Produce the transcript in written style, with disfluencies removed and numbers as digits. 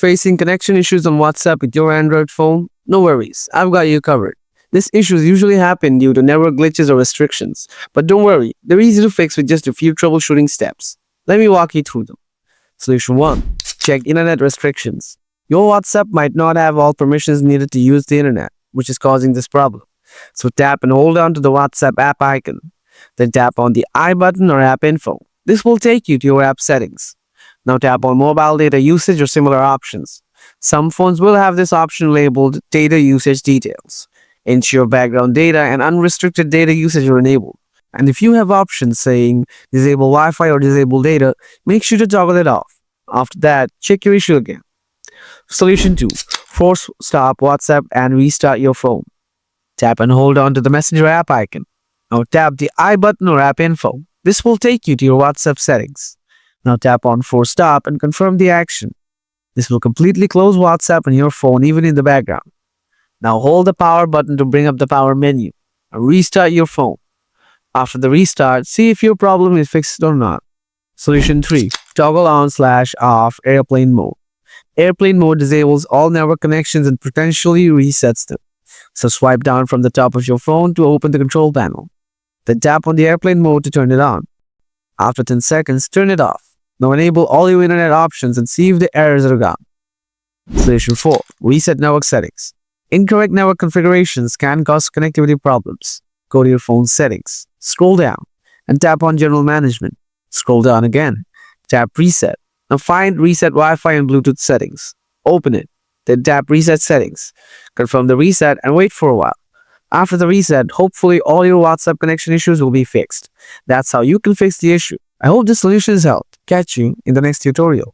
Facing connection issues on WhatsApp with your Android phone? No worries, I've got you covered. These issues usually happen due to network glitches or restrictions, but don't worry, they're easy to fix with just a few troubleshooting steps. Let me walk you through them. Solution 1. Check internet restrictions. Your WhatsApp might not have all permissions needed to use the internet, which is causing this problem. So tap and hold on to the WhatsApp app icon. Then tap on the I button or app info. This will take you to your app settings. Now tap on mobile data usage or similar options. Some phones will have this option labeled data usage details. Ensure background data and unrestricted data usage are enabled. And if you have options saying disable Wi-Fi or disable data, make sure to toggle it off. After that, check your issue again. Solution 2. Force stop WhatsApp and restart your phone. Tap and hold on to the Messenger app icon. Now tap the I button or app info. This will take you to your WhatsApp settings. Now tap on Force Stop and confirm the action. This will completely close WhatsApp on your phone even in the background. Now hold the power button to bring up the power menu and restart your phone. After the restart, see if your problem is fixed or not. Solution 3. Toggle on/off airplane mode. Airplane mode disables all network connections and potentially resets them. So swipe down from the top of your phone to open the control panel. Then tap on the airplane mode to turn it on. After 10 seconds, turn it off. Now enable all your internet options and see if the errors are gone. Solution 4. Reset network settings. Incorrect network configurations can cause connectivity problems. Go to your phone settings, scroll down, and tap on General Management. Scroll down again, tap Reset. Now find Reset Wi-Fi and Bluetooth settings. Open it, then tap Reset Settings. Confirm the reset and wait for a while. After the reset, hopefully all your WhatsApp connection issues will be fixed. That's how you can fix the issue. I hope this solution has helped. Catch you in the next tutorial.